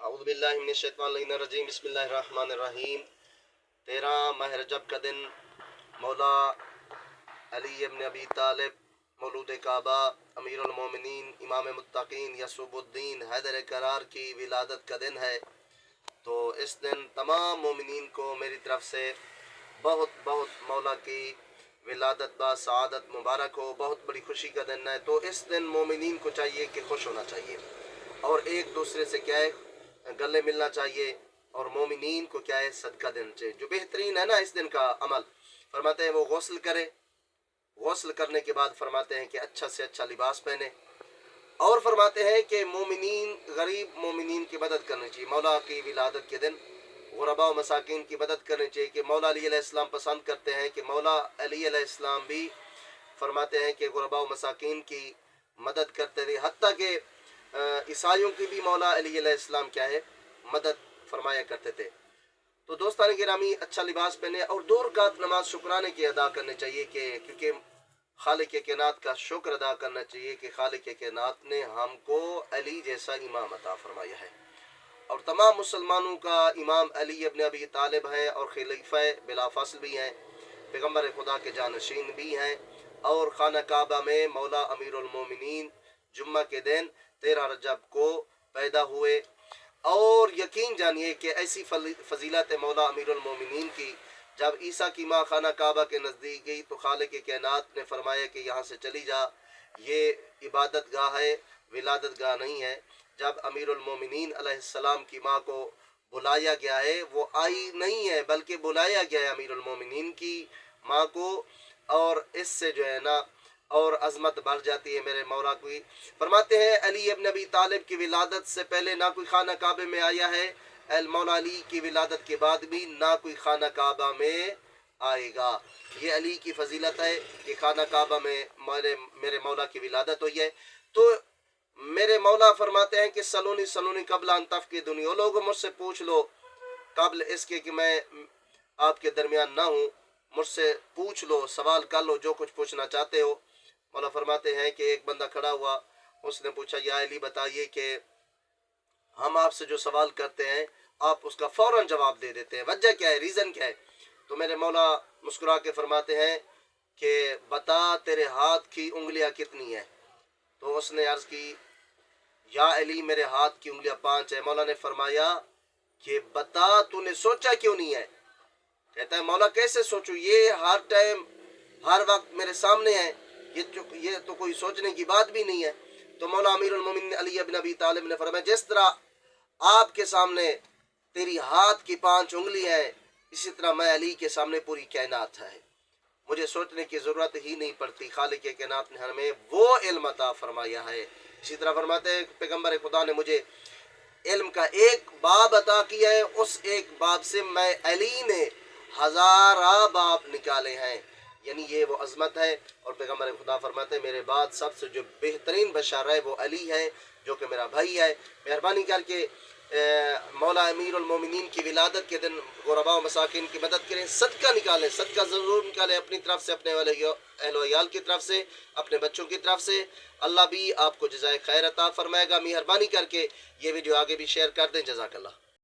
अऊज़ु बिल्लाहि मिनश शैतानिर रजीम बिस्मिल्लाहिर्रहमानिर्रहीम। 13 माह रजब का दिन मौला अली इब्न अबी तालिब मौलूद काबा अमीरुल मोमिनीन इमाम मुत्तकीन यसुबुद्दीन हैदर करार की विलादत का दिन है। तो इस दिन तमाम मोमिनीन को मेरी तरफ से बहुत बहुत मौला की विलादत बा सआदत मुबारक हो। बहुत बड़ी खुशी का दिन है। तो इस दिन मोमिनीन को चाहिए कि खुश होना चाहिए और एक दूसरे से क्या है गले मिलना चाहिए और मोमिनीन को क्या है सदका देना चाहिए। जो बेहतरीन है ना इस दिन का अमल, फरमाते हैं वो गौसल करे, गौसल करने के बाद फरमाते हैं कि अच्छा से अच्छा लिबास पहने और फरमाते हैं कि मोमिनीन गरीब मोमिनीन की मदद करनी चाहिए। मौला की विलादत के दिन गुरबा व मसाकिन की मदद करनी चाहिए कि मौला अली अलैहिस्सलाम पसंद करते हैं कि मौला अली अलैहिस्सलाम भी फरमाते हैं कि गुरबा व मसाकिन की मदद करते थे। हत्ता कि ईसाइयों की भी मौला अली अलैहिस्सलाम क्या है मदद फरमाया करते थे। तो दोस्तान गिरामी अच्छा लिबास पहने और 2 रकात नमाज शुक्राने की अदा करनी चाहिए कि क्योंकि खालिक कायनात का शुक्र अदा करना चाहिए कि खालिक कायनात ने हमको अली जैसा इमाम अता फरमाया है और तमाम मुसलमानों का इमाम अली इब्न अबी तालिब है और खलीफा बिला फसल भी हैं, पैगम्बर खुदा के जानशीन भी हैं और खाना काबा में मौला अमीरुल मोमिनीन जुम्मा के दिन 13 रजब को पैदा हुए। और यकीन जानिए कि ऐसी फजीलत मौला अमीरुल मोमिनीन की, जब ईसा की माँ खाना काबा के नज़दीक गई तो खालिक कायनात ने फरमाया कि यहाँ से चली जा, ये इबादत गाह है, विलादत गाह नहीं है। जब अमीरुल मोमिनीन अलैहिस्सलाम की माँ को बुलाया गया है, वो आई नहीं है बल्कि बुलाया गया है अमीरुल मोमिनीन की माँ को, और इससे जो है ना और अजमत बढ़ जाती है मेरे मौला की। फरमाते हैं अली इब्न अबी तालिब की विलादत से पहले ना कोई खाना काबे में आया है, मौला अली की विलादत के बाद भी ना कोई खाना काबा में आएगा। ये अली की फजीलत है कि खाना काबा में मेरे मौला की विलादत हुई है। तो मेरे मौला फरमाते हैं कि सलोनी सलोनी कबल अंतफ की दुनिया, लोगों मुझसे पूछ लो कबल इसके कि मैं आपके दरमियान ना हूँ, मुझसे पूछ लो, सवाल कर लो, जो कुछ पूछना चाहते हो। मौला फरमाते हैं कि एक बंदा खड़ा हुआ, उसने पूछा या अली बताइए कि हम आपसे जो सवाल करते हैं आप उसका फौरन जवाब दे देते हैं, वजह क्या है, रीज़न क्या है। तो मेरे मौला मुस्कुरा के फरमाते हैं कि बता तेरे हाथ की उंगलियां कितनी है। तो उसने अर्ज़ की या अली मेरे हाथ की उंगलियां 5 है। मौला ने फरमाया कि बता तूने सोचा क्यों नहीं है। कहता है मौला कैसे सोचूं, ये हर टाइम हर वक्त मेरे सामने है, ये तो कोई सोचने की बात भी नहीं है। तो मौला अमीरुल मोमिनीन अली इब्न अबी तालिब ने फरमाया जिस तरह आपके सामने तेरी हाथ की 5 उंगली है, इसी तरह मैं अली के सामने पूरी कायनात है, मुझे सोचने की ज़रूरत ही नहीं पड़ती। खालिक कायनात ने हमें वो इल्म अता फरमाया है। इसी तरह फरमाते हैं पैगम्बर खुदा ने मुझे इल्म का एक बाब अता किया है, उस एक बाब से मैं अली ने हज़ारा बाब निकाले हैं, यानी ये वो अज़मत है। और पैगम्बर खुदा फरमाते हैं मेरे बाद सबसे जो बेहतरीन बशार है वो अली है जो कि मेरा भाई है। मेहरबानी करके मौला अमीरुल मोमिनीन की विलादत के दिन गुरबा व मसाकिन की मदद करें, सदका निकालें, सदका ज़रूर निकालें अपनी तरफ से, अपने वाले अहल वयाल की तरफ से, अपने बच्चों की तरफ से। अल्लाह भी आपको जज़ाए खैर अता फरमाएगा। मेहरबानी करके ये वीडियो आगे भी शेयर कर दें। जज़ाकल्लाह।